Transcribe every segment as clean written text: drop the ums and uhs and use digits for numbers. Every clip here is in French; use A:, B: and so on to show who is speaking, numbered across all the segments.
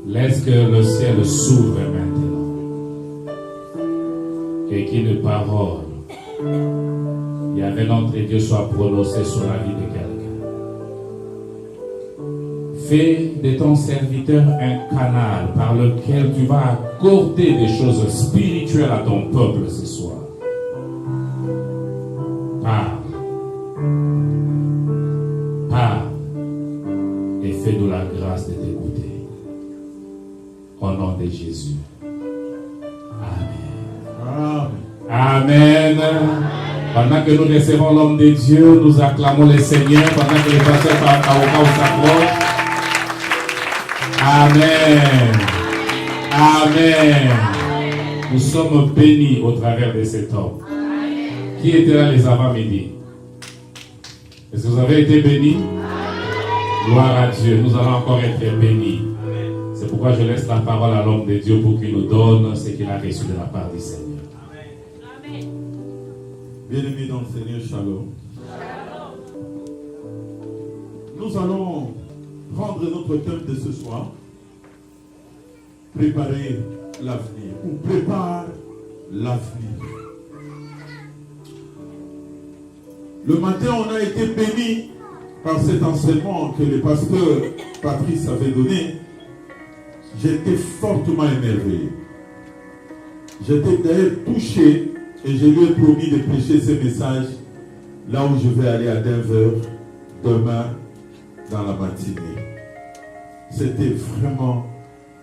A: Laisse que le ciel s'ouvre maintenant et qu'une parole et avec notre Dieu soit prononcée sur la vie de quelqu'un. Fais de ton serviteur un canal par lequel tu vas accorder des choses spirituelles à ton peuple ce soir. Parle et fais-nous la grâce de t'écouter. Au nom de Jésus. Amen. Amen. Pendant que nous recevons l'homme de Dieu, nous acclamons le Seigneur pendant que les pasteurs s'approchent. Amen. Amen. Nous sommes bénis au travers de cet homme. Qui était là les avant-midi? Est-ce que vous avez été bénis? Gloire à Dieu. Nous allons encore être bénis. C'est pourquoi je laisse la parole à l'homme de Dieu pour qu'il nous donne ce qu'il a reçu de la part du Seigneur. Amen.
B: Bien-aimés dans le Seigneur, shalom. Nous allons prendre notre thème de ce soir. Préparer l'avenir. Ou prépare l'avenir. Le matin, on a été bénis par cet enseignement que le pasteur Patrice avait donné. J'étais fortement émerveillé. J'étais d'ailleurs touché et je lui ai promis de prêcher ce message là où je vais aller à Denver demain dans la matinée. C'était vraiment,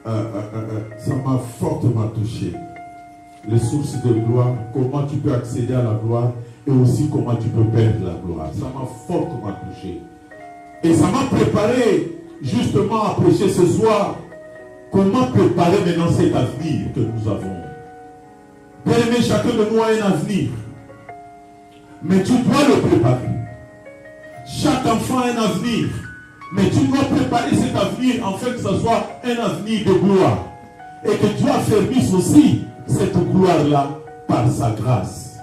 B: ça m'a fortement touché. Les sources de gloire, comment tu peux accéder à la gloire et aussi comment tu peux perdre la gloire. Ça m'a fortement touché. Et ça m'a préparé justement à prêcher ce soir. Comment préparer maintenant cet avenir que nous avons? Bien aimé, chacun de nous a un avenir. Mais tu dois le préparer. Chaque enfant a un avenir. Mais tu dois préparer cet avenir afin que ce soit un avenir de gloire. Et que Dieu affermisse aussi cette gloire-là par sa grâce.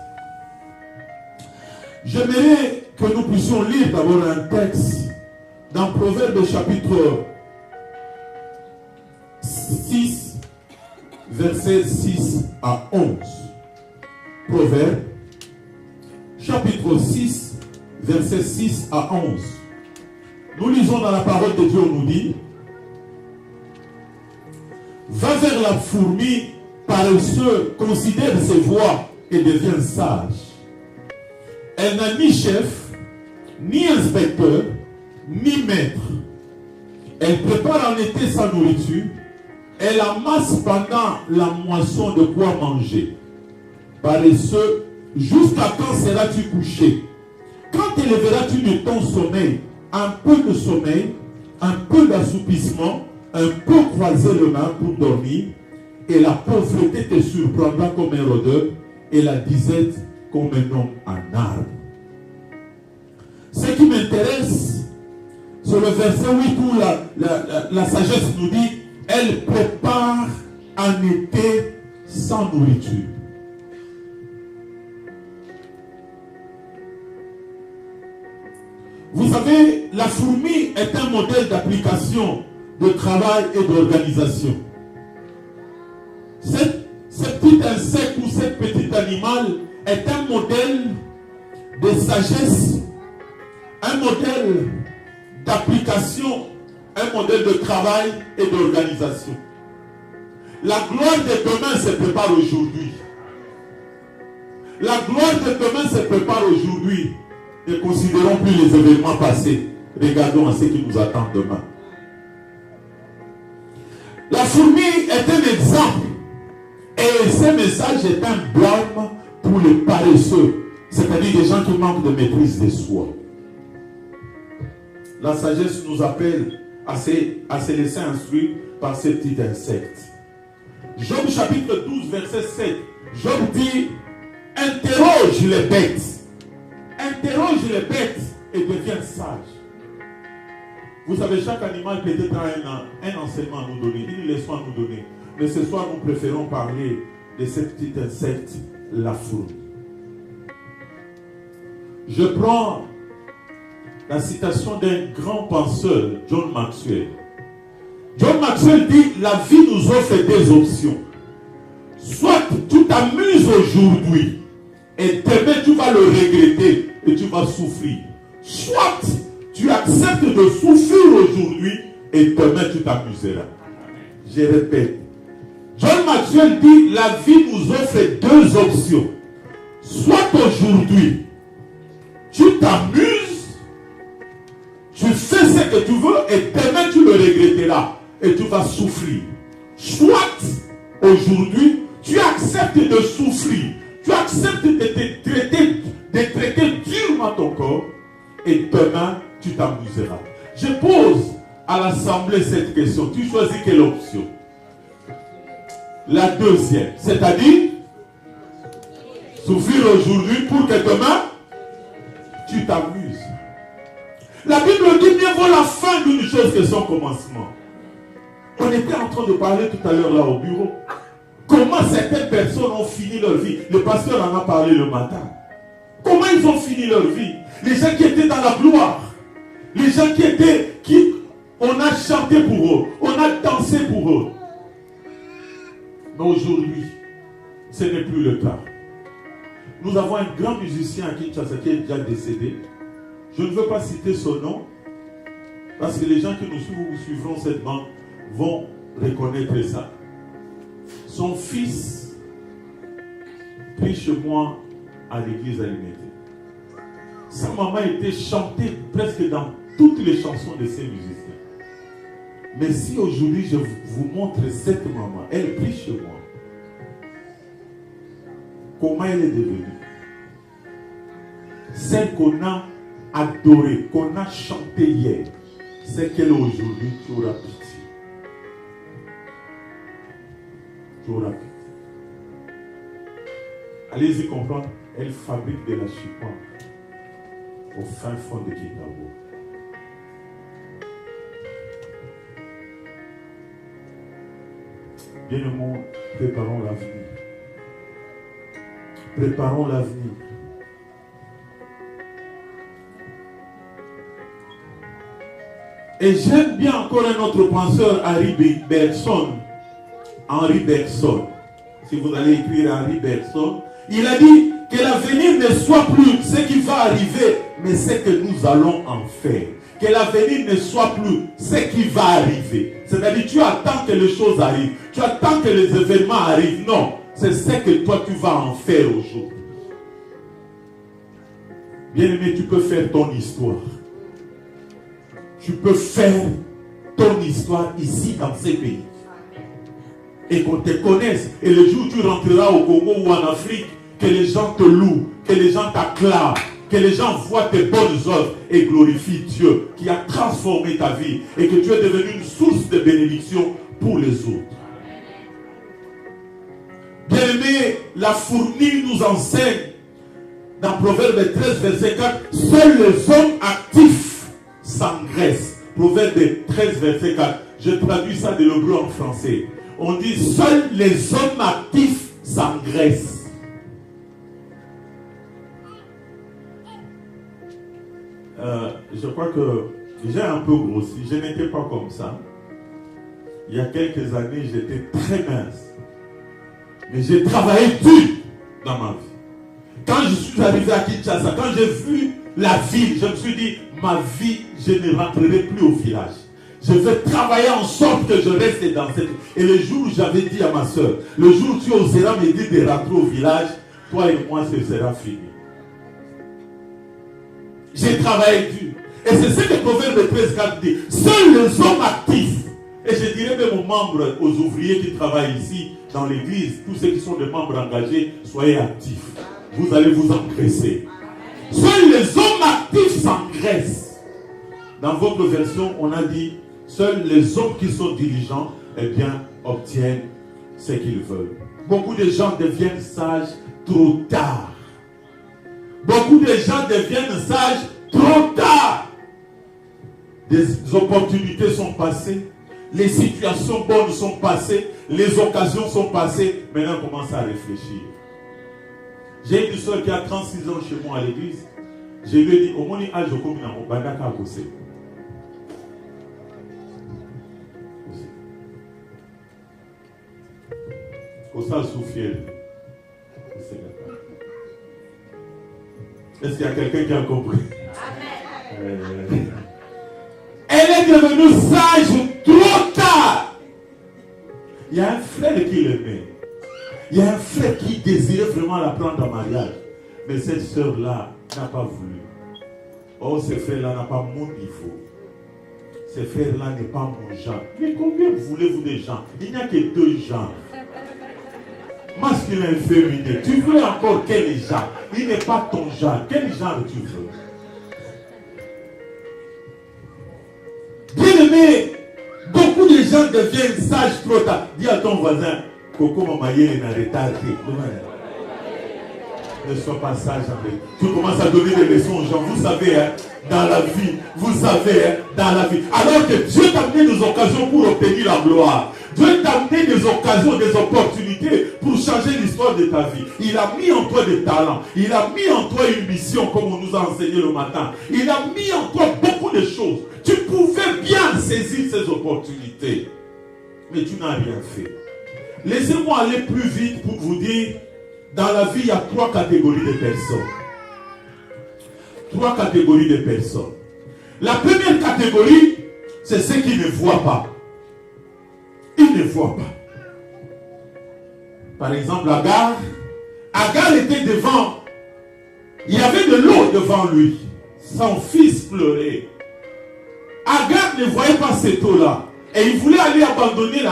B: J'aimerais que nous puissions lire d'abord un texte dans Proverbe chapitre 6, versets 6 à 11. Proverbe, chapitre 6, versets 6 à 11. Nous lisons dans la parole de Dieu, on nous dit: va vers la fourmi paresseux, considère ses voies et devient sage. Elle n'a ni chef, ni inspecteur, ni maître. Elle prépare en été sa nourriture. Elle amasse pendant la moisson de quoi manger. Paresseux, jusqu'à quand seras-tu couché? Quand élèveras-tu de ton sommeil? Un peu de sommeil, un peu d'assoupissement, un peu croiser le main pour dormir, et la pauvreté te surprendra comme un rôdeur, et la disette comme un homme en arme. Ce qui m'intéresse, c'est le verset 8 où la sagesse nous dit: elle prépare en été sans nourriture. Vous savez, la fourmi est un modèle d'application, de travail et d'organisation. Ce petit insecte ou ce petit animal est un modèle de sagesse, un modèle d'application, un modèle de travail et d'organisation. La gloire de demain se prépare aujourd'hui. La gloire de demain se prépare aujourd'hui. Ne considérons plus les événements passés. Regardons à ce qui nous attend demain. La fourmi est un exemple. Et ce message est un blâme pour les paresseux. C'est-à-dire des gens qui manquent de maîtrise de soi. La sagesse nous appelle à se laisser instruire par ces petits insectes. Job chapitre 12 verset 7. Job dit: interroge les bêtes. Interroge les bêtes et deviens sage. Vous savez, chaque animal peut-être a un enseignement à nous donner, une leçon à nous donner. Mais ce soir, nous préférons parler de ce petit insecte, la fourmi. Je prends la citation d'un grand penseur, John Maxwell. John Maxwell dit, la vie nous offre des options. Soit tu t'amuses aujourd'hui et demain tu vas le regretter et tu vas souffrir. Soit tu acceptes de souffrir aujourd'hui et demain tu t'amuseras. Je répète. John Maxwell dit, la vie nous offre deux options. Soit aujourd'hui, tu t'amuses, tu fais ce que tu veux et demain tu le regretteras et tu vas souffrir. Soit aujourd'hui, tu acceptes de souffrir, tu acceptes de traiter durement ton corps et demain tu t'amuseras. Je pose à l'Assemblée cette question. Tu choisis quelle option? La deuxième, c'est-à-dire souffrir aujourd'hui pour que demain tu t'amuses. La Bible dit mieux vaut la fin d'une chose que son commencement. On était en train de parler tout à l'heure là au bureau. Comment certaines personnes ont fini leur vie. Le pasteur en a parlé le matin. Comment ils ont fini leur vie. Les gens qui étaient dans la gloire. Les gens on a chanté pour eux. On a dansé pour eux. Mais aujourd'hui, ce n'est plus le cas. Nous avons un grand musicien à Kinshasa qui est déjà décédé. Je ne veux pas citer son nom. Parce que les gens qui nous suivent ou suivront cette bande vont reconnaître ça. Son fils prie chez moi à l'église à l'unité. Sa maman était chantée presque dans toutes les chansons de ces musiciens. Mais si aujourd'hui je vous montre cette maman, elle prie chez moi. Comment elle est devenue? Celle qu'on a adorée, qu'on a chantée hier, c'est qu'elle aujourd'hui, tu auras pitié. Tu auras pitié. Allez-y comprendre, elle fabrique de la chipon au fin fond de Kitabo. Bien-aimés, préparons l'avenir. Préparons l'avenir. Et j'aime bien encore un autre penseur, Henri Bergson. Henri Bergson. Si vous allez écrire Henri Bergson, il a dit que l'avenir ne soit plus ce qui va arriver, mais ce que nous allons en faire. Que l'avenir ne soit plus ce qui va arriver. C'est-à-dire, tu attends que les choses arrivent. Tu attends que les événements arrivent. Non, c'est ce que toi tu vas en faire aujourd'hui. Bien-aimé, tu peux faire ton histoire. Tu peux faire ton histoire ici dans ces pays. Et qu'on te connaisse. Et le jour où tu rentreras au Congo ou en Afrique, que les gens te louent, que les gens t'acclament, que les gens voient tes bonnes œuvres et glorifient Dieu qui a transformé ta vie et que tu es devenu une source de bénédiction pour les autres. Bien-aimé, la fourmi nous enseigne dans Proverbe 13, verset 4, seuls les hommes actifs s'engraissent. Proverbe 13, verset 4. Je traduis ça de l'hébreu en français. On dit seuls les hommes actifs s'engraissent. Je crois que j'ai un peu grossi. Je n'étais pas comme ça. Il y a quelques années, j'étais très mince. Mais j'ai travaillé dur dans ma vie. Quand je suis arrivé à Kinshasa, quand j'ai vu la ville, je me suis dit, ma vie, je ne rentrerai plus au village. Je vais travailler en sorte que je reste dans cette... Et le jour où j'avais dit à ma soeur, le jour où tu oseras me dire de rentrer au village, toi et moi, ce sera fini. J'ai travaillé dur. Et c'est ce que Proverbe 13,4 dit. Seuls les hommes actifs, et je dirais même aux membres, aux ouvriers qui travaillent ici, dans l'église, tous ceux qui sont des membres engagés, soyez actifs. Vous allez vous engraisser. Seuls les hommes actifs s'engraissent. Dans votre version, on a dit, seuls les hommes qui sont diligents, eh bien, obtiennent ce qu'ils veulent. Beaucoup de gens deviennent sages trop tard. Beaucoup de gens deviennent sages trop tard. Des opportunités sont passées. Les situations bonnes sont passées. Les occasions sont passées. Maintenant, on commence à réfléchir. J'ai une soeur qui a 36 ans chez moi à l'église. Je lui ai dit, au moins, je suis Pour ça, souffrir. Est-ce qu'il y a quelqu'un qui a compris? Elle est devenue sage trop tard. Il y a un frère qui l'aimait. Il y a un frère qui désirait vraiment la prendre en mariage. Mais cette sœur-là n'a pas voulu. Oh, ce frère-là n'a pas mon niveau. Ce frère-là n'est pas mon genre. Mais combien voulez-vous de gens? Il n'y a que 2 genres. Masculin et féminin. Tu veux encore quel genre? Il n'est pas ton genre. Quel genre tu veux? Bien aimé, beaucoup de gens deviennent sages trop tard. Dis à ton voisin, Coco Mamaye n'a retardé. Ne sois pas sage avec. Tu commences à donner des leçons aux gens. Vous savez, hein, dans la vie, vous savez, hein, dans la vie. Alors que Dieu t'a amené des occasions pour obtenir la gloire. Dieu t'a amené des occasions, des opportunités pour changer l'histoire de ta vie. Il a mis en toi des talents. Il a mis en toi une mission, comme on nous a enseigné le matin. Il a mis en toi beaucoup de choses. Tu pouvais bien saisir ces opportunités. Mais tu n'as rien fait. Laissez-moi aller plus vite pour vous dire, dans la vie, il y a 3 catégories de personnes. 3 catégories de personnes. La première catégorie, c'est ceux qui ne voient pas. Ils ne voient pas. Par exemple, Agar était devant. Il y avait de l'eau devant lui. Son fils pleurait. Agar ne voyait pas cette eau-là. Et il voulait aller abandonner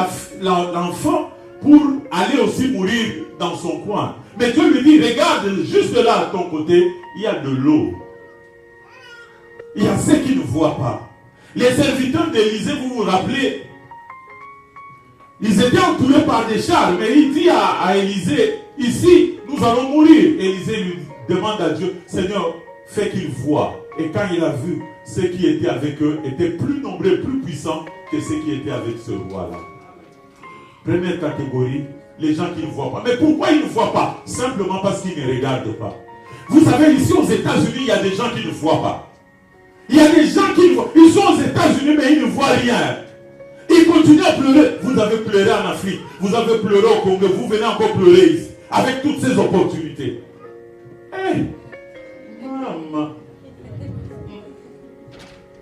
B: l'enfant pour aller aussi mourir dans son coin. Mais Dieu lui dit, regarde, juste là à ton côté, il y a de l'eau. Il y a ceux qui ne voient pas. Les serviteurs d'Élisée, vous vous rappelez, ils étaient entourés par des chars, mais il dit à Élisée, ici, nous allons mourir. Élisée lui demande à Dieu, Seigneur, fais qu'il voie. Et quand il a vu, ceux qui étaient avec eux étaient plus nombreux, plus puissants que ceux qui étaient avec ce roi-là. Première catégorie, les gens qui ne voient pas. Mais pourquoi ils ne voient pas? Simplement parce qu'ils ne regardent pas. Vous savez, ici aux États-Unis, il y a des gens qui ne voient pas. Il y a des gens qui ne voient. Ils sont aux États-Unis, mais ils ne voient rien. Ils continuent à pleurer. Vous avez pleuré en Afrique. Vous avez pleuré au Congo. Vous venez encore pleurer ici. Avec toutes ces opportunités. Hey, maman.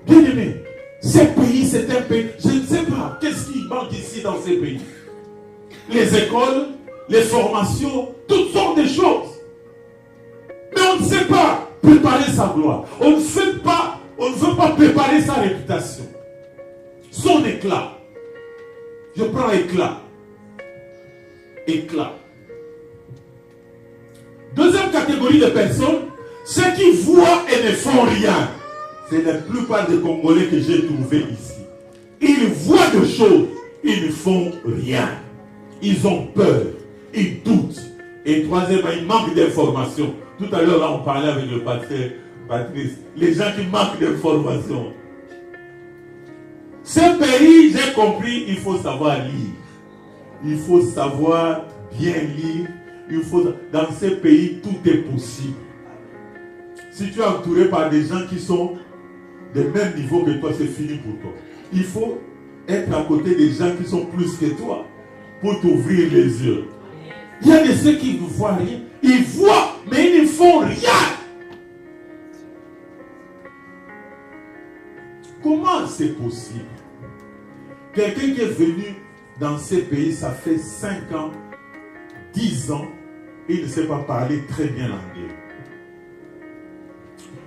B: Bien aimé, ces pays, c'est un pays. Je ne sais pas. Qu'est-ce qui manque ici dans ces pays? Les écoles, les formations, toutes sortes de choses. Mais on ne sait pas préparer sa gloire. On ne veut pas préparer sa réputation. Son éclat. Je prends éclat. Éclat. Deuxième catégorie de personnes, ceux qui voient et ne font rien. C'est la plupart des Congolais que j'ai trouvés ici. Ils voient des choses, ils ne font rien. Ils ont peur, ils doutent. Et troisièmement, ils manquent d'informations. Tout à l'heure, là, on parlait avec le pasteur Patrice. Les gens qui manquent d'informations. Ce pays, j'ai compris, il faut savoir lire. Il faut savoir bien lire. Dans ce pays, tout est possible. Si tu es entouré par des gens qui sont du même niveau que toi, c'est fini pour toi. Il faut être à côté des gens qui sont plus que toi pour t'ouvrir les yeux. Il y a de ceux qui ne voient rien. Ils voient, mais ils ne font rien. Comment c'est possible? Quelqu'un qui est venu dans ces pays, ça fait 5 ans, 10 ans, il ne sait pas parler très bien l'anglais.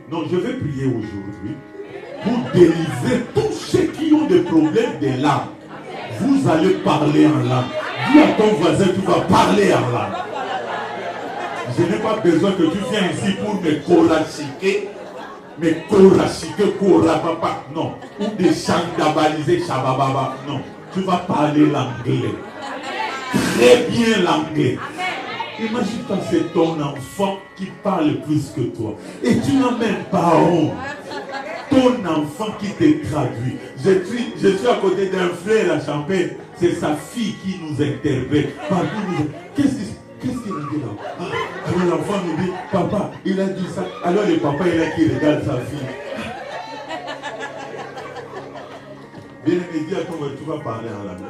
B: Donc je vais prier aujourd'hui pour délivrer tous ceux qui ont des problèmes de langue. Vous allez parler en langue. Dis à ton voisin, tu vas parler en langue. Je n'ai pas besoin que tu viennes ici pour me corachiquer. Korapapa. Non. Ou des chants d'abaliser, chabababa. Non. Tu vas parler l'anglais. Très bien l'anglais. Imagine-toi, c'est ton enfant qui parle plus que toi. Et tu n'as même pas honte. Ton enfant qui te traduit. Je suis à côté d'un frère à Champagne. C'est sa fille qui nous interprète. Qu'est-ce qu'il a dit là? Alors l'enfant nous dit, papa, il a dit ça. Alors le papa, il a qui regarde sa fille. Bien aimé, dis à ton tu vas parler en langue.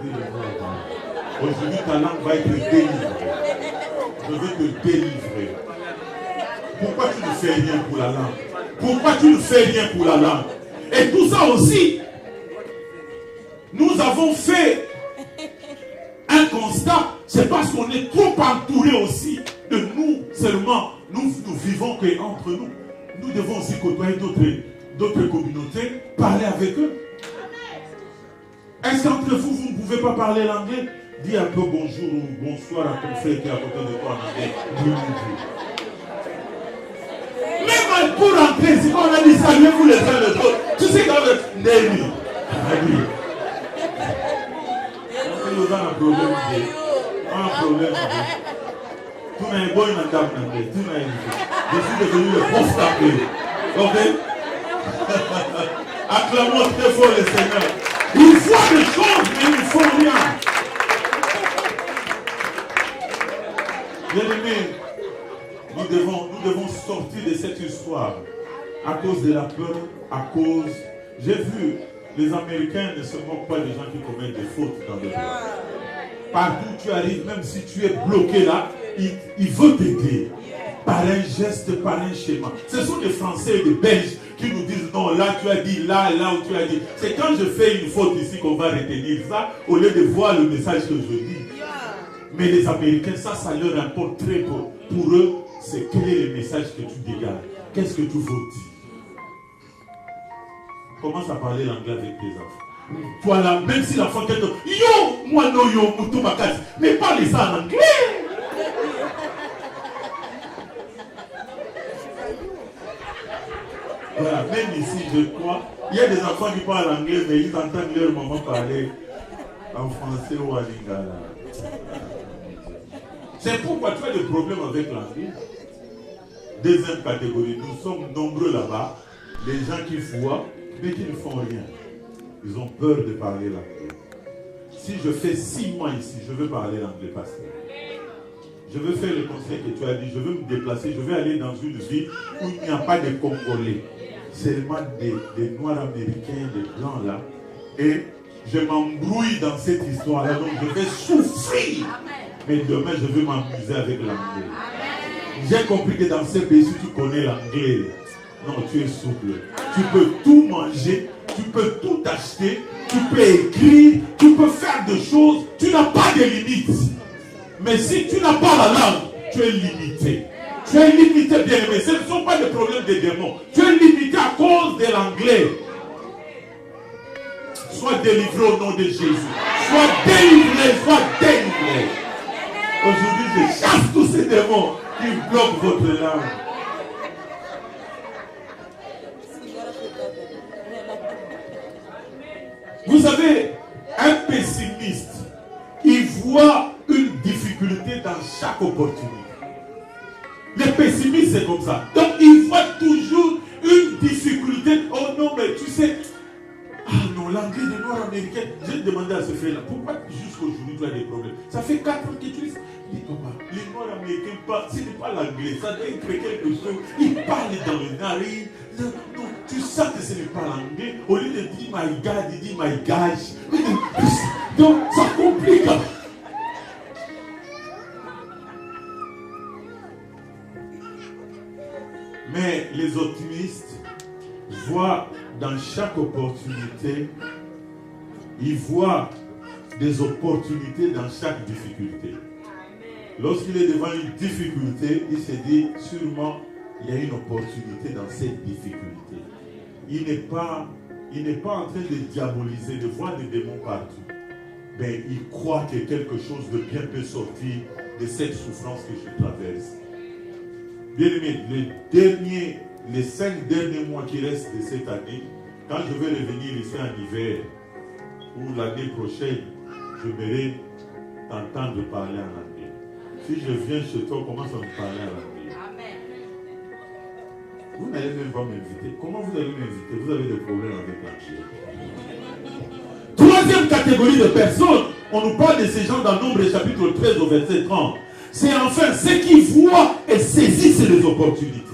B: Aujourd'hui, ta langue va être délivrée. Je veux te délivrer. Pourquoi tu ne fais rien pour la langue? Pourquoi tu ne fais rien pour la langue? Et tout ça aussi, nous avons fait un constat, c'est parce qu'on est trop entouré aussi de nous seulement. Nous vivons qu'entre nous. Nous devons aussi côtoyer d'autres communautés, parler avec eux. Est-ce qu'entre vous, vous ne pouvez pas parler l'anglais? Dis un peu bonjour ou bonsoir à ton frère qui est à côté de toi en anglais. Même pour rentrer, si on a dit saluez-vous les uns les autres, tu sais quand même, Nelly. On a un problème. On a un problème. Tout le monde est en table. Je suis devenu le prof d'anglais. Ok? Acclamons très fort le Seigneur. Il faut des choses, mais il ne faut rien. Bien aimé, nous devons sortir de cette histoire à cause de la peur, j'ai vu, les Américains ne se moquent pas des gens qui commettent des fautes dans le monde. Partout où tu arrives, même si tu es bloqué là, il veut t'aider. Par un geste, par un schéma. Ce sont des Français et des Belges qui nous disent non, là tu as dit, là où tu as dit. C'est quand je fais une faute ici qu'on va retenir ça, au lieu de voir le message que je dis. Mais les Américains, ça leur importe très peu. Pour eux, c'est quel est le message que tu dégages. Qu'est-ce que tu veux dire? Commence à parler l'anglais avec tes enfants. Toi là, même si l'enfant te dit yo, moi no yo, mutu makasi, mais parlez ça en anglais. Voilà, même ici, je crois, il y a des enfants qui parlent anglais, mais ils entendent leur maman parler en français ou en lingala. C'est pourquoi tu as des problèmes avec l'anglais. Deuxième catégorie, nous sommes nombreux là-bas, les gens qui voient, mais qui ne font rien. Ils ont peur de parler l'anglais. Si je fais 6 mois ici, je veux parler l'anglais, pasteur. Je veux faire le conseil que tu as dit, je veux me déplacer, je vais aller dans une ville où il n'y a pas de Congolais. Seulement des Noirs américains, des Blancs là. Et je m'embrouille dans cette histoire-là, donc je vais souffrir. Mais demain, je vais m'amuser avec l'anglais. J'ai compris que dans ces pays, si tu connais l'anglais, non, tu es souple. Tu peux tout manger, tu peux tout acheter, tu peux écrire, tu peux faire des choses, tu n'as pas de limites. Mais si tu n'as pas la langue, tu es limité. Tu es limité, bien aimé. Ce ne sont pas des problèmes de démons. Tu es limité à cause de l'anglais. Sois délivré au nom de Jésus. Sois délivré. Aujourd'hui, je chasse tous ces démons qui bloquent votre langue. Vous savez, un pessimiste, il voit une difficulté dans chaque opportunité. Les pessimistes, c'est comme ça. Donc, il voit toujours une difficulté. Oh non, mais tu sais, ah non, l'anglais des Noirs américains. J'ai demandé à ce frère-là, pourquoi jusqu'aujourd'hui tu as des problèmes? Ça fait 4 ans que tu dis, dis-toi, les Noirs américains parlent, ce n'est pas l'anglais, ça doit être quelque chose. Ils parlent dans le narine. Non, tu sens que ce n'est pas l'anglais. Au lieu de dire my God, il dit my gosh. Donc, ça complique. Mais les optimistes voient dans chaque opportunité, ils voient des opportunités dans chaque difficulté. Lorsqu'il est devant une difficulté, il se dit sûrement il y a une opportunité dans cette difficulté. Il n'est pas en train de diaboliser, de voir des démons partout. Mais il croit que quelque chose de bien peut sortir de cette souffrance que je traverse. Bien aimé, les 5 derniers mois qui restent de cette année, quand je vais revenir ici en hiver, ou l'année prochaine, je verrai t'entendre parler en anglais. Si je viens chez toi, commence à me parler en anglais. Vous n'allez même pas m'inviter. Comment vous allez m'inviter? Vous avez des problèmes avec l'anglais. Troisième catégorie de personnes, on nous parle de ces gens dans Nombre chapitre 13 au verset 30. C'est enfin ceux qui voient et saisissent les opportunités.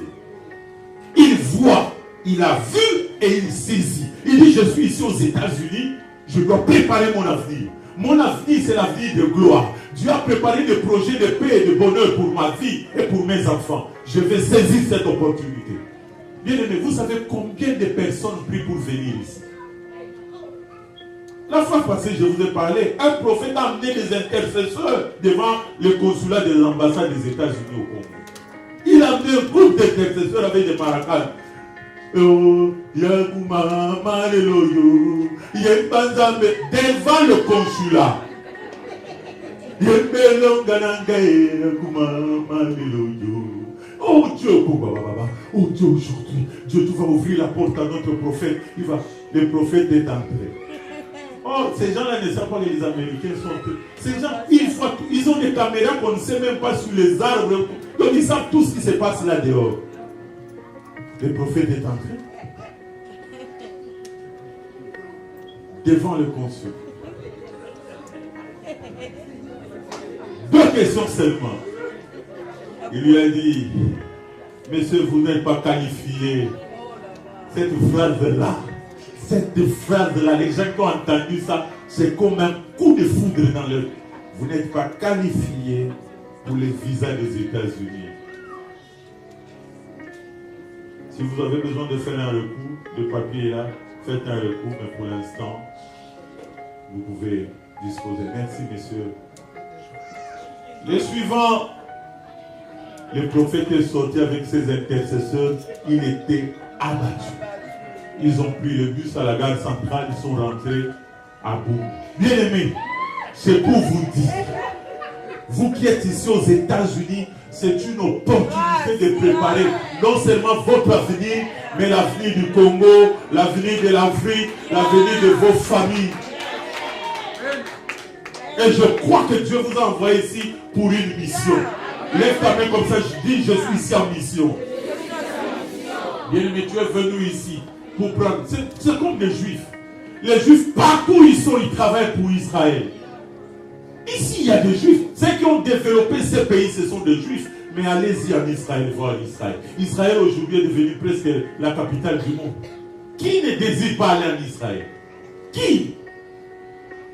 B: Il voit, il a vu et il saisit. Il dit, je suis ici aux États-Unis, Je dois préparer mon avenir. Mon avenir, c'est l'avenir de gloire. Dieu a préparé des projets de paix et de bonheur pour ma vie et pour mes enfants. Je vais saisir cette opportunité. Bien aimé, vous savez combien de personnes prient pour venir ici? La fois passée, je vous ai parlé, un prophète a amené des intercesseurs devant le consulat de l'ambassade des États-Unis au Congo. Il a amené un groupe d'intercesseurs avec des maracas. Devant le consulat. Oh Dieu, oh Dieu, aujourd'hui, Dieu, tu vas ouvrir la porte à notre prophète. Le prophète est entré. Oh, ces gens-là ne savent pas que les Américains sont... Ces gens, ils ont des caméras qu'on ne sait même pas sur les arbres. Donc ils savent tout ce qui se passe là dehors. Le prophète est entré. Devant le consul. 2 questions seulement. Il lui a dit, monsieur, vous n'êtes pas qualifié. Cette phrase-là, les gens qui ont entendu ça, c'est comme un coup de foudre dans le... Vous n'êtes pas qualifié pour les visas des États-Unis. Si vous avez besoin de faire un recours, le papier est là, faites un recours, mais pour l'instant, vous pouvez disposer. Merci, messieurs. Le suivant, le prophète est sorti avec ses intercesseurs, il était abattu. Ils ont pris le bus à la gare centrale, ils sont rentrés à bout. Bien aimés, c'est pour vous dire, vous qui êtes ici aux États-Unis, c'est une opportunité de préparer non seulement votre avenir, mais l'avenir du Congo, l'avenir de l'Afrique, l'avenir de vos familles. Et je crois que Dieu vous a envoyé ici pour une mission. Lève ta main comme ça, je dis, je suis ici en mission. Bien aimé, tu es venu ici pour prendre. C'est comme les Juifs. Les Juifs, partout où ils sont, ils travaillent pour Israël. Ici, il y a des Juifs. Ceux qui ont développé ces pays, ce sont des Juifs. Mais allez-y en Israël, voir Israël. Israël aujourd'hui est devenu presque la capitale du monde. Qui ne désire pas aller en Israël? Qui?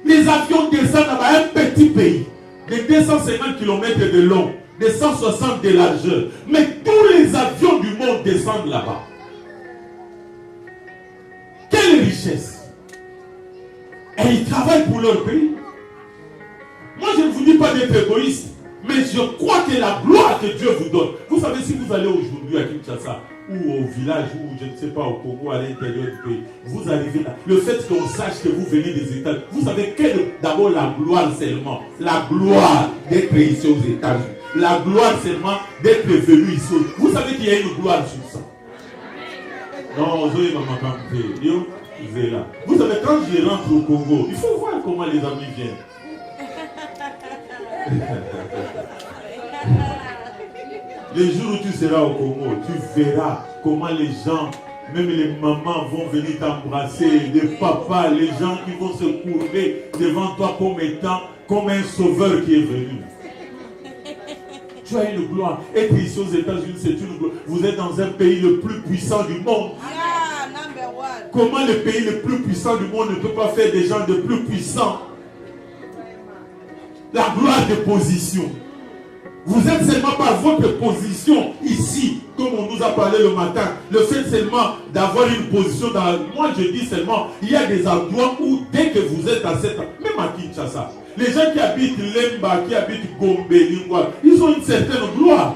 B: Les avions descendent dans un petit pays de 250 km de long, de 160 de largeur. Mais tous les avions du monde descendent là-bas. Quelle richesse! Et ils travaillent pour leur pays. Moi, je ne vous dis pas d'être égoïste, mais je crois que la gloire que Dieu vous donne. Vous savez, si vous allez aujourd'hui à Kinshasa, ou au village, ou je ne sais pas, au Congo, à l'intérieur du pays, vous arrivez là. Le fait qu'on sache que vous venez des États, vous savez que d'abord la gloire seulement, la gloire d'être ici aux États-Unis, la gloire seulement d'être venu ici. Vous savez qu'il y a une gloire sur ça. Non, vous savez, quand je rentre au Congo, il faut voir comment les amis viennent. Les jours où tu seras au Congo, tu verras comment les gens, même les mamans vont venir t'embrasser, les papas, les gens qui vont se courber devant toi comme étant comme un sauveur qui est venu. Tu as une gloire. Être ici aux États-Unis, c'est une gloire. Vous êtes dans un pays le plus puissant du monde. Comment le pays le plus puissant du monde ne peut pas faire des gens de plus puissants? La gloire de position. Vous êtes seulement par votre position ici, comme on nous a parlé le matin. Le fait seulement d'avoir une position dans... Moi je dis seulement, il y a des endroits où dès que vous êtes à cette... Même à Kinshasa, les gens qui habitent Lemba, qui habitent Gombe, Lingwa, ils ont une certaine gloire.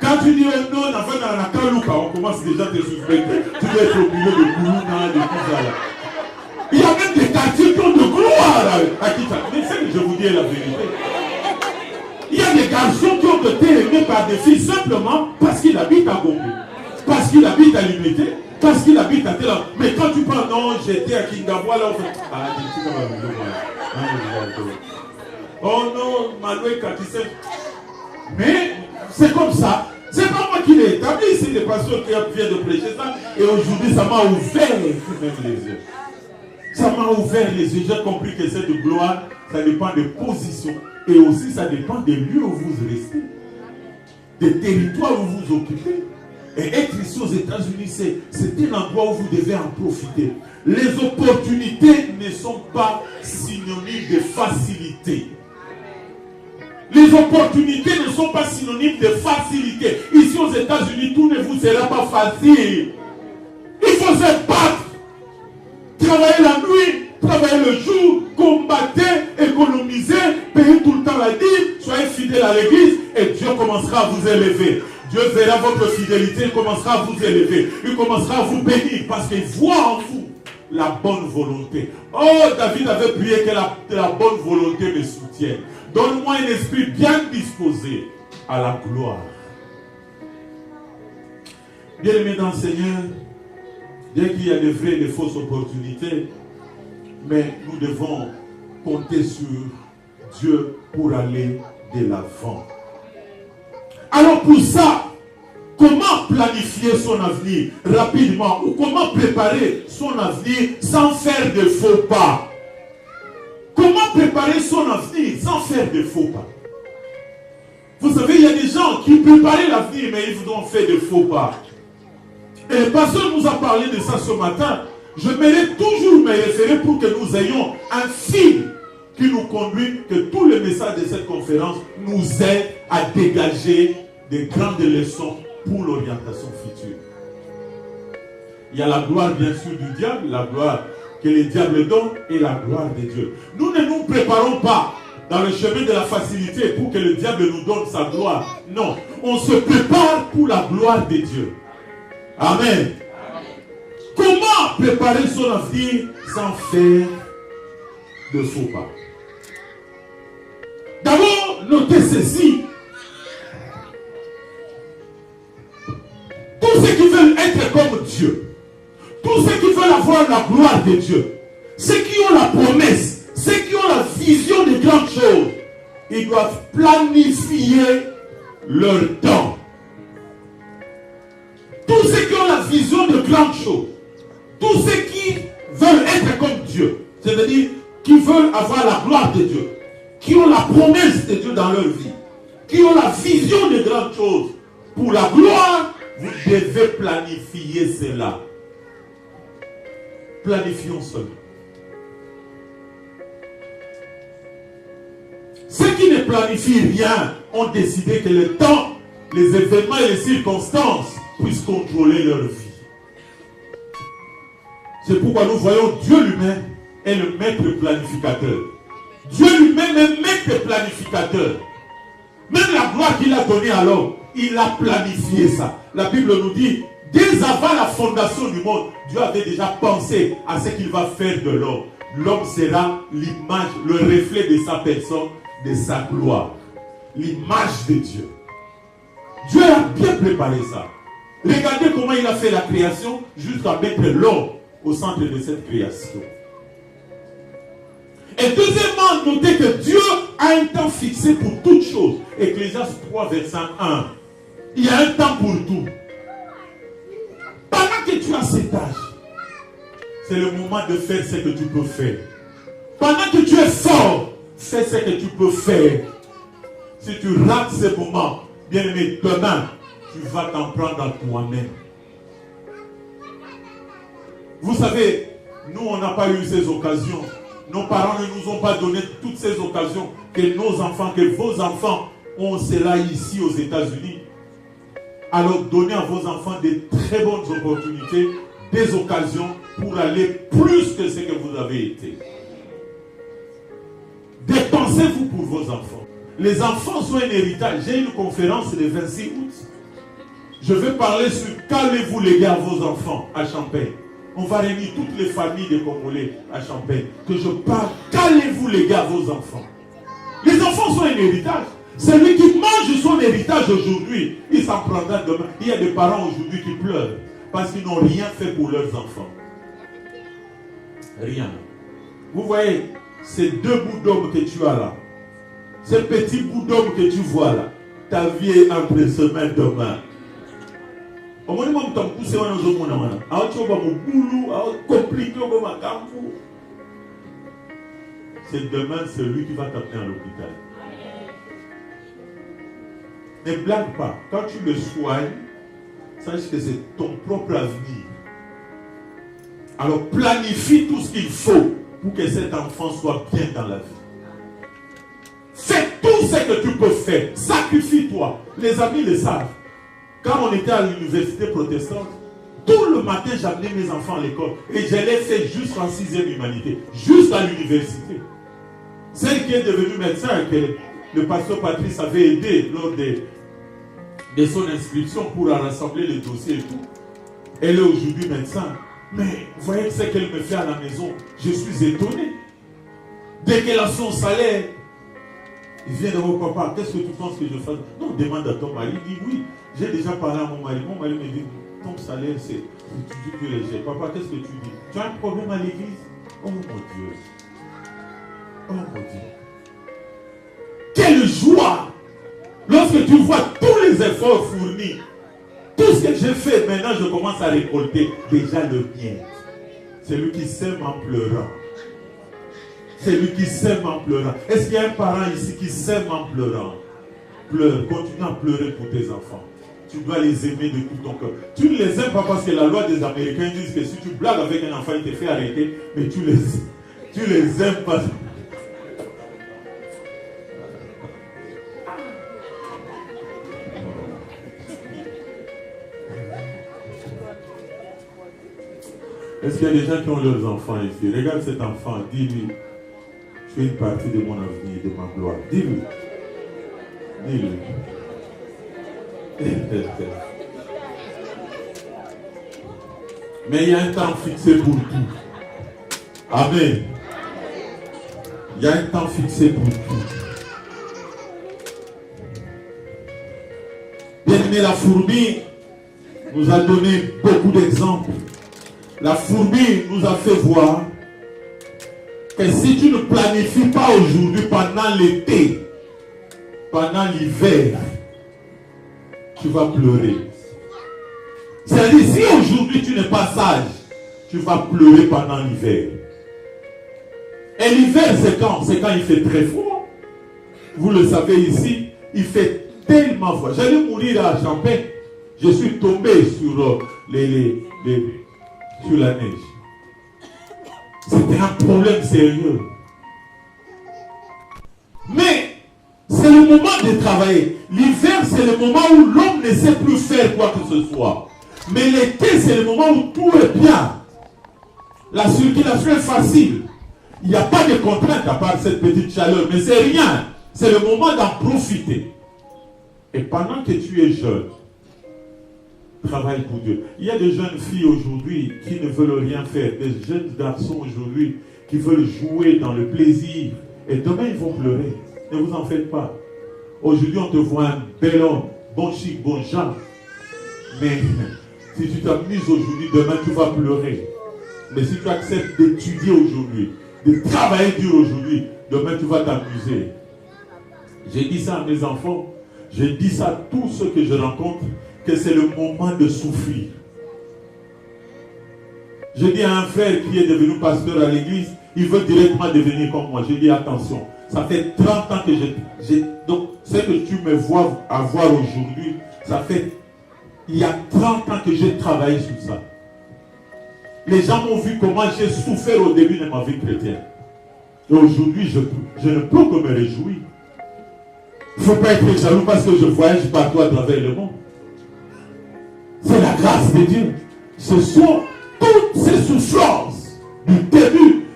B: Quand tu dis non, on va dans la Kalouka, on commence déjà à te suspecter. Tu dois être au milieu de Koulouna, de tout ça là. Il y a même des quartiers qui ont de gloire à Kinshasa. Mais c'est que je vous dis la vérité. Il y a des garçons qui ont été aimés par des filles simplement parce qu'ils habitent à Gombe, parce qu'ils habitent à Limité, parce qu'ils habitent à Tela. Mais quand tu parles, non, j'étais à Kingawa, là, on fait... Ah, oh non, Maloué Katissé. Mais c'est comme ça. C'est pas moi qui l'ai établi, c'est les pasteurs qui viennent de prêcher ça. Et aujourd'hui, ça m'a ouvert même les yeux. Ça m'a ouvert les yeux. J'ai compris que cette gloire, ça dépend des positions. Et aussi, ça dépend des lieux où vous restez. Des territoires où vous occupez. Et être ici aux États-Unis, c'est un endroit où vous devez en profiter. Les opportunités ne sont pas synonymes de facilité. Les opportunités ne sont pas synonymes de facilité. Ici aux États-Unis, tout ne vous sera pas facile. Il faut se battre. Travailler la nuit, travailler le jour, combattre, économiser, payer tout le temps la dîme, soyez fidèles à l'église et Dieu commencera à vous élever. Dieu verra votre fidélité, il commencera à vous élever. Il commencera à vous bénir parce qu'il voit en vous la bonne volonté. Oh, David avait prié que la bonne volonté me soutienne. Donne-moi un esprit bien disposé à la gloire. Bien-aimés dans le Seigneur, bien qu'il y a de vraies et de fausses opportunités, mais nous devons compter sur Dieu pour aller de l'avant. Alors pour ça, comment planifier son avenir rapidement ou comment préparer son avenir sans faire de faux pas? Comment préparer son avenir sans faire de faux pas? Vous savez, il y a des gens qui préparaient l'avenir, mais ils ont fait de faux pas. Et le pasteur nous a parlé de ça ce matin. Je mérite toujours me référer pour que nous ayons un fil qui nous conduit, que tous les messages de cette conférence nous aident à dégager des grandes leçons pour l'orientation future. Il y a la gloire bien sûr du diable, la gloire que les diables donnent et la gloire de Dieu. Nous ne nous préparons pas dans le chemin de la facilité pour que le diable nous donne sa gloire. Non, on se prépare pour la gloire de Dieu. Amen. Comment préparer son avenir sans faire de faux pas? D'abord, notez ceci. Tous ceux qui veulent être comme Dieu, tous ceux qui veulent avoir la gloire de Dieu, ceux qui ont la promesse, ceux qui ont la vision de grandes choses, ils doivent planifier leur temps. Tous ceux qui ont la vision de grandes choses, tous ceux qui veulent être comme Dieu, c'est-à-dire qui veulent avoir la gloire de Dieu, qui ont la promesse de Dieu dans leur vie, qui ont la vision de grandes choses pour la gloire, vous devez planifier cela. Planifions cela. Ceux qui ne planifient rien ont décidé que le temps, les événements et les circonstances puissent contrôler leur vie. C'est pourquoi nous voyons Dieu lui-même est le maître planificateur. Dieu lui-même est maître planificateur. Même la gloire qu'il a donnée à l'homme, il a planifié ça. La Bible nous dit, dès avant la fondation du monde, Dieu avait déjà pensé à ce qu'il va faire de l'homme. L'homme sera l'image, le reflet de sa personne, de sa gloire. L'image de Dieu. Dieu a bien préparé ça. Regardez comment il a fait la création jusqu'à mettre l'homme au centre de cette création. Et deuxièmement, notez que Dieu a un temps fixé pour toutes choses. Ecclésiaste 3, verset 1. Il y a un temps pour tout. Pendant que tu as cet âge, c'est le moment de faire ce que tu peux faire. Pendant que tu es fort, fais ce que tu peux faire. Si tu rates ce moment, bien aimé, demain, tu vas t'en prendre à toi-même. Vous savez, nous, on n'a pas eu ces occasions. Nos parents ne nous ont pas donné toutes ces occasions que nos enfants, que vos enfants ont cela ici aux États-Unis. Alors, donnez à vos enfants de très bonnes opportunités, des occasions pour aller plus que ce que vous avez été. Dépensez-vous pour vos enfants. Les enfants sont un héritage. J'ai une conférence le 26 août. Je vais parler sur qu'allez-vous léguer à vos enfants à Champagne. On va réunir toutes les familles des Congolais à Champagne. Que je parle, qu'allez-vous léguer à vos enfants? Les enfants sont un héritage. Celui qui mange son héritage aujourd'hui, il s'en prendra demain. Il y a des parents aujourd'hui qui pleurent parce qu'ils n'ont rien fait pour leurs enfants. Rien. Vous voyez, ces deux bouts d'homme que tu as là, ces petits bouts d'homme que tu vois là, ta vie est entre ses mains demain. C'est demain celui qui va t'amener à l'hôpital. Ne blague pas. Quand tu le soignes, sache que c'est ton propre avenir. Alors planifie tout ce qu'il faut pour que cet enfant soit bien dans la vie. Fais tout ce que tu peux faire. Sacrifie-toi. Les amis le savent. Quand on était à l'université protestante, tout le matin j'amenais mes enfants à l'école. Et je l'ai fait jusqu'en 6e humanité. Jusqu'à l'université. Celle qui est devenue médecin, que le pasteur Patrice avait aidé lors de son inscription pour rassembler les dossiers et tout. Elle est aujourd'hui médecin. Mais vous voyez ce qu'elle me fait à la maison. Je suis étonné. Dès qu'elle a son salaire, il vient de mon papa. Qu'est-ce que tu penses que je fasse? Non, demande à ton mari. Il dit oui. J'ai déjà parlé à mon mari. Mon mari me dit ton salaire c'est tout plus léger. Papa, qu'est-ce que tu dis? Tu as un problème à l'église? Oh mon Dieu. Oh mon Dieu. Quelle joie lorsque tu vois tous les efforts fournis. Tout ce que j'ai fait, maintenant je commence à récolter déjà le mien. C'est lui qui sème en pleurant. C'est lui qui sème en pleurant. Est-ce qu'il y a un parent ici qui sème en pleurant? Pleure, continue à pleurer pour tes enfants. Tu dois les aimer de tout ton cœur. Tu ne les aimes pas parce que la loi des Américains dit que si tu blagues avec un enfant, il te fait arrêter, mais tu les aimes pas. Est-ce qu'il y a des gens qui ont leurs enfants ici? Regarde cet enfant, dis-lui, tu es une partie de mon avenir, de ma gloire. Dis-lui. Dis-lui. Mais il y a un temps fixé pour tout. Amen. Il y a un temps fixé pour tout. Bien-aimé, la fourmi nous a donné beaucoup d'exemples. La fourmi nous a fait voir que si tu ne planifies pas aujourd'hui, pendant l'été, pendant l'hiver, tu vas pleurer. C'est-à-dire, si aujourd'hui tu n'es pas sage, tu vas pleurer pendant l'hiver. Et l'hiver, c'est quand? C'est quand il fait très froid. Vous le savez ici, il fait tellement froid. J'allais mourir à Champagne. Je suis tombé sur sur la neige. C'était un problème sérieux. Mais c'est le moment de travailler. L'hiver, c'est le moment où l'homme ne sait plus faire quoi que ce soit. Mais l'été, c'est le moment où tout est bien. La circulation est facile. Il n'y a pas de contrainte à part cette petite chaleur. Mais c'est rien. C'est le moment d'en profiter. Et pendant que tu es jeune, travaille pour Dieu. Il y a des jeunes filles aujourd'hui qui ne veulent rien faire. Des jeunes garçons aujourd'hui qui veulent jouer dans le plaisir. Et demain, ils vont pleurer. Ne vous en faites pas. Aujourd'hui, on te voit un bel homme, bon chic, bon genre. Mais si tu t'amuses aujourd'hui, demain, tu vas pleurer. Mais si tu acceptes d'étudier aujourd'hui, de travailler dur aujourd'hui, demain, tu vas t'amuser. J'ai dit ça à mes enfants. J'ai dit ça à tous ceux que je rencontre, que c'est le moment de souffrir. Je dis à un frère qui est devenu pasteur à l'église, il veut directement devenir comme moi. Je dis attention, ça fait 30 ans que donc ce que tu me vois avoir aujourd'hui, ça fait il y a 30 ans que j'ai travaillé sur ça. Les gens m'ont vu comment j'ai souffert au début de ma vie chrétienne. Et aujourd'hui, je ne peux que me réjouir. Il ne faut pas être jaloux parce que je voyage partout à travers le monde. C'est la grâce de Dieu. Ce sont toutes ces souffrances du début.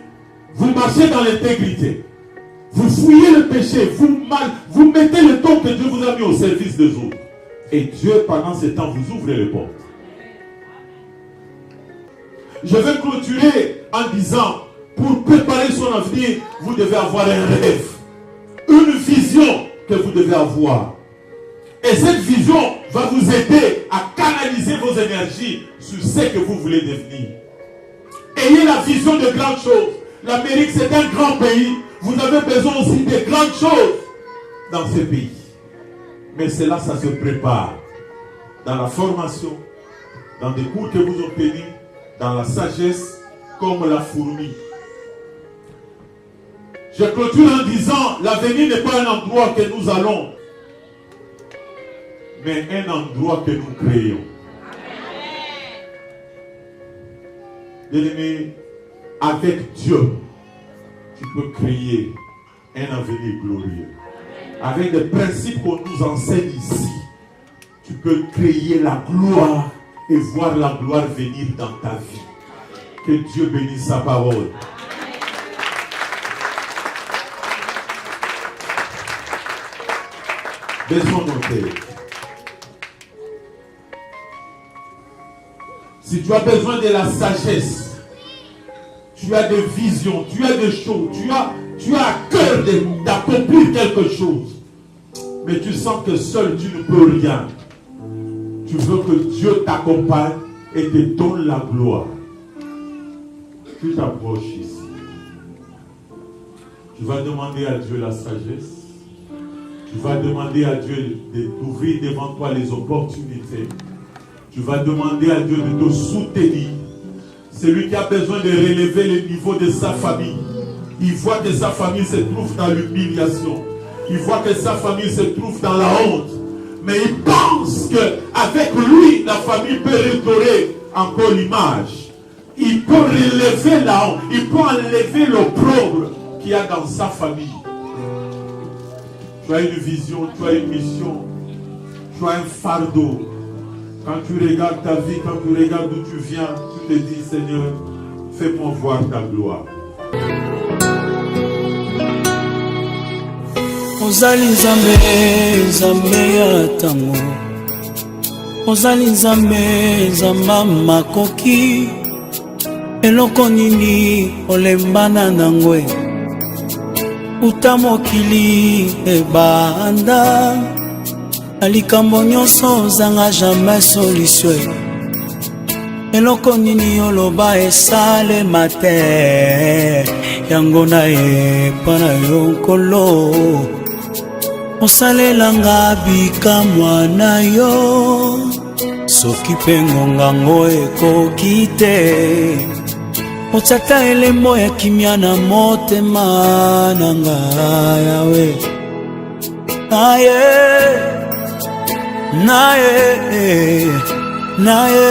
B: Vous marchez dans l'intégrité. Vous fouillez le péché. Vous mettez le temps que Dieu vous a mis au service des autres. Et Dieu, pendant ce temps, vous ouvre les portes. Je vais clôturer en disant, pour préparer son avenir, vous devez avoir un rêve. Une vision que vous devez avoir. Et cette vision va vous aider à canaliser vos énergies sur ce que vous voulez devenir. Ayez la vision de grandes choses. L'Amérique, c'est un grand pays. Vous avez besoin aussi de grandes choses dans ce pays. Mais cela, ça se prépare dans la formation, dans des cours que vous obtenez, dans la sagesse, comme la fourmi. Je clôture en disant, l'avenir n'est pas un endroit que nous allons, mais un endroit que nous créons. Bien-aimé, avec Dieu, tu peux créer un avenir glorieux. Avec les principes qu'on nous enseigne ici, tu peux créer la gloire et voir la gloire venir dans ta vie. Que Dieu bénisse sa parole. Baissons nos têtes. Si tu as besoin de la sagesse, tu as des visions, tu as des choses, tu as à cœur d'accomplir quelque chose, mais tu sens que seul tu ne peux rien. Tu veux que Dieu t'accompagne et te donne la gloire. Tu t'approches ici. Tu vas demander à Dieu la sagesse. Tu vas demander à Dieu d'ouvrir devant toi les opportunités. Tu vas demander à Dieu de te soutenir. Celui qui a besoin de relever le niveau de sa famille. Il voit que sa famille se trouve dans l'humiliation. Il voit que sa famille se trouve dans la honte. Mais il pense qu'avec lui, la famille peut restaurer encore l'image. Il peut relever la honte. Il peut enlever l'opprobre qu'il y a dans sa famille. Tu as une vision, tu as une mission. Tu as un fardeau. Quand tu regardes ta vie, quand tu regardes d'où tu viens, tu te dis, Seigneur, fais-moi voir ta gloire.
C: Ozali nzambe, nzambe ya tango. Ozali nzambe, nzamba makoki. Eloko nini olembana nangwe. Uta mokili ebanda. Alikambo nyonso zanga jamais solution. Eloko nini oloba esale mate. Yango na epana yonkolo. Osalelanga bikamwa na yo. Soki pe ngongango ekoki te. Otata elembo ya kimia na motema na ngai yawe. Aye, naye, naye,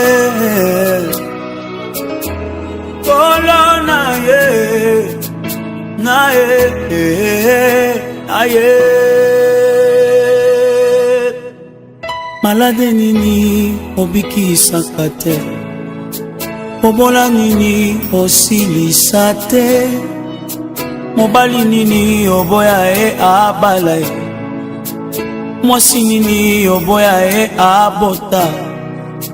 C: kolo naye, naye, aye. Malade nini obikisaka te. Obola nini osilisa te. Mobali nini oboya abala. Mwasi nini oboya abota.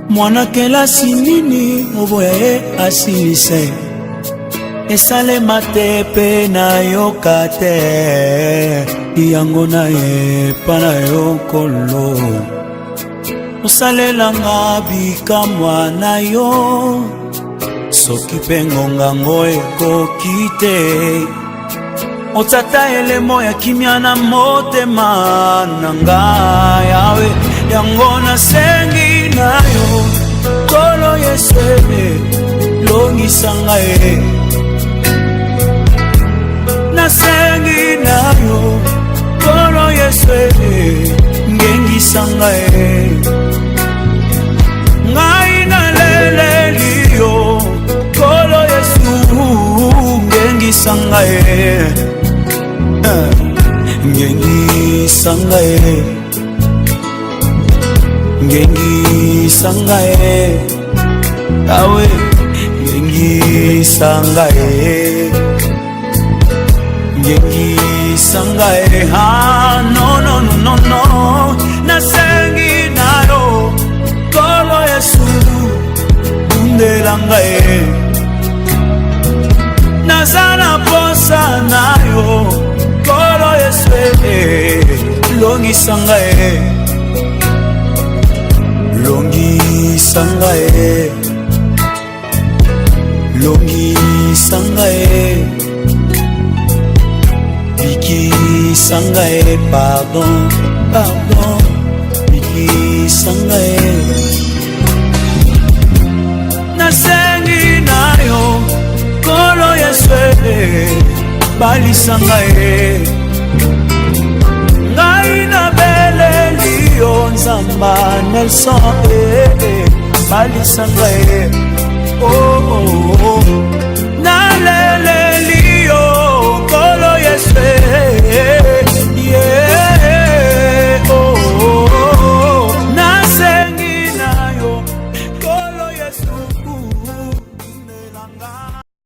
C: Mwana kelasi nini oboya asilisa. Esale mate pe na yoka te. Yango na pana yokolo. Osalelanga bikamwa na yo. Soki pe ngongango ekoki te. Otata elemo ya kimia na motema na ngai yawe. Yango nasengi na yo. Kolo Yesu longisa ngai. Nasengi na yo. Kolo Yesu ngengisa ngai. Ngai na lele yo. Kolo Yesu ngengisa ngai. Ngengisa ngai. Ngengisa ngai. Awe ngengisa ngai. Ngengisa ngai. Ha no no no no no. Nasengi na yo. Kolo Yesu undela ngai. Nazana posa na yo. Kolo Yesu longisa ngai. Longisa ngai. Longisa ngai. Bikisa ngai. Pardon, pardon. Bikisa ngai. Nasengi na yo. Kolo Yesu balisa ngai. Ngai na beleli yo nzamba Nelson balisa ngai. oh, oh, oh. Nalele